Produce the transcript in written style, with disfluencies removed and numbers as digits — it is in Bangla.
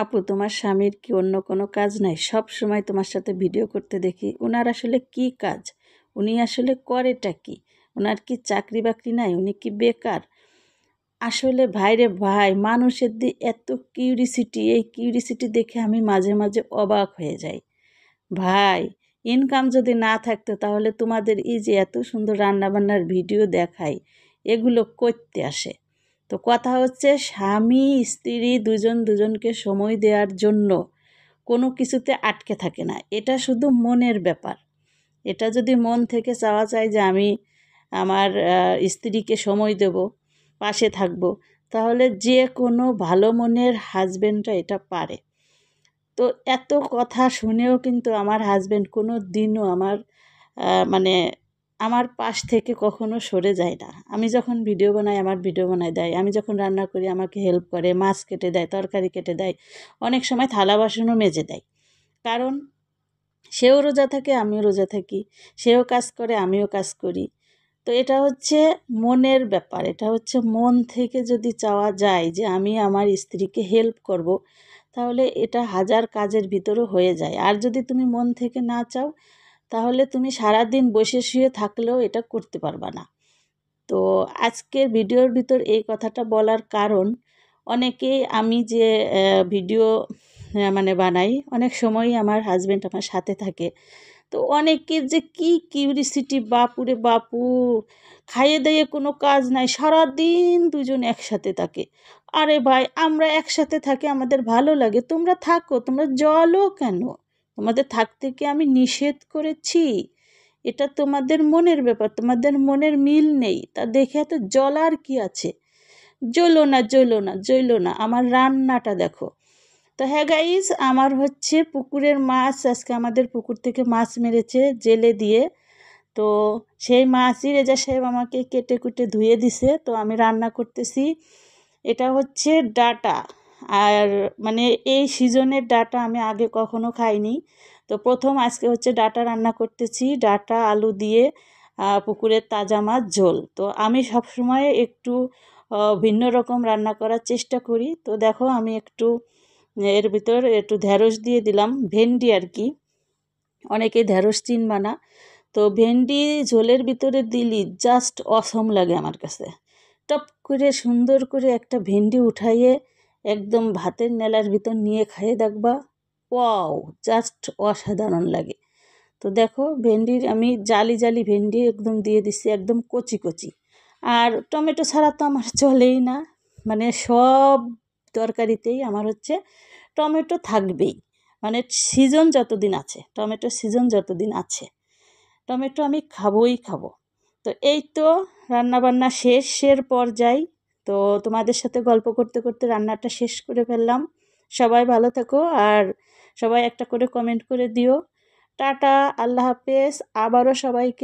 আপু, তোমার স্বামীর কি অন্য কোনো কাজ নাই? সব সময় তোমার সাথে ভিডিও করতে দেখি। ওনার আসলে কি কাজ? উনি আসলে করেটা কি? ওনার কি চাকরি বাকরি নাই? উনি কি বেকার? আসলে ভাইরে ভাই, মানুষের এত কিউরিসিটি, এই কিউরিসিটি দেখে আমি মাঝে মাঝে অবাক হয়ে যাই। ভাই, ইনকাম যদি না থাকতো তাহলে তোমাদের এই যে এত সুন্দর রান্নাবান্নার ভিডিও দেখাই, এগুলো করতে আসে? তো কথা হচ্ছে, স্বামী স্ত্রী দুজন দুজনকে সময় দেওয়ার জন্য কোনো কিছুতে আটকে থাকে না। এটা শুধু মনের ব্যাপার। এটা যদি মন থেকে চাওয়া যায় যে আমি আমার স্ত্রীকে সময় দেব, পাশে থাকব, তাহলে যে কোনো ভালো মনের হাজবেন্ডরা এটা পারে। তো এত কথা শুনেও কিন্তু আমার হাজবেন্ড কোনো দিনও মানে আমার পাশ থেকে কখনো সরে যায় না। আমি যখন ভিডিও বানাই আমার ভিডিও বানায় দেয়, আমি যখন রান্না করি আমাকে হেল্প করে, মাছ কেটে দেয়, তরকারি কেটে দেয়, অনেক সময় থালা বাসনও মেজে দেয়। কারণ সেও রোজা থাকে, আমিও রোজা থাকি, সেও কাজ করে, আমিও কাজ করি। তো এটা হচ্ছে মনের ব্যাপার। এটা হচ্ছে মন থেকে যদি চাওয়া যায় যে আমি আমার স্ত্রীকে হেল্প করব, তাহলে এটা হাজার কাজের ভিতরও হয়ে যায়। আর যদি তুমি মন থেকে না চাও, তাহলে তুমি সারাদিন বসে শুয়ে থাকলেও এটা করতে পারবা না। তো আজকের ভিডিওর ভিতর এই কথাটা বলার কারণ, অনেকেই আমি যে ভিডিও মানে বানাই, অনেক সময়ই আমার হাজব্যান্ড আমার সাথে থাকে। তো অনেকের যে কি কিউরিসিটি, বাপুরে বাপু, খাইয়ে দাইয়ে কোনো কাজ নাই, সারাদিন দুজন একসাথে থাকে। আরে ভাই, আমরা একসাথে থাকি, আমাদের ভালো লাগে, তোমরা থাকো, তোমরা জ্বলো কেন? তোমাদের থাকতে কি আমি নিষেধ করেছি? এটা তোমাদের মনের ব্যাপার, তোমাদের মনের মিল নেই, তা দেখে এত জ্বলার কি আছে? জ্বলো না, জ্বলো না, জ্বলো না, আমার রান্নাটা দেখো। তো হ্যাঁ গাইজ, আমার হচ্ছে পুকুরের মাছ, আজকে আমাদের পুকুর থেকে মাছ মেরেছে জেলে দিয়ে। তো সেই মাছই রেজা সাহেব আমাকে কেটে কুটে ধুয়ে দিছে। তো আমি রান্না করতেছি। এটা হচ্ছে ডাটা। আর মানে এই সিজনের ডাটা আমি আগে কখনো খাইনি। তো প্রথম আজকে হচ্ছে ডাটা রান্না করতেছি, ডাটা আলু দিয়ে পুকুরের তাজা মাছ ঝোল। তো আমি সবসময় একটু ভিন্ন রকম রান্না করার চেষ্টা করি। তো দেখো, আমি একটু এর ভিতর একটু ঢেঁড়স দিয়ে দিলাম, ভেন্ডি আর কি, অনেকে ঢেঁড়স চিনবা না। তো ভেন্ডি ঝোলের ভিতরে দিলি জাস্ট অসম লাগে আমার কাছে। টপ করে সুন্দর করে একটা ভেন্ডি উঠাইয়ে একদম ভাতের নেলার ভিতর নিয়ে খাইয়ে দেখবা, ওয়াও, জাস্ট অসাধারণ লাগে। তো দেখো, ভেন্ডির আমি জালি জালি ভেন্ডি একদম দিয়ে দিচ্ছি, একদম কচি কচি। আর টমেটো ছাড়া তো আমার চলেই না, মানে সব তরকারিতেই আমার হচ্ছে টমেটো থাকবেই। মানে সিজন যতদিন আছে, টমেটো সিজন যতদিন আছে, টমেটো আমি খাবোই খাবো। তো এই তো রান্নাবান্না শেষের পর্যায়ে। তো তোমাদের সাথে গল্প করতে করতে রান্নাটা শেষ করে ফেললাম। সবাই ভালো থাকো, আর সবাই একটা করে কমেন্ট করে দিও। টাটা, আল্লাহ হাফেজ। আবারও সবাইকে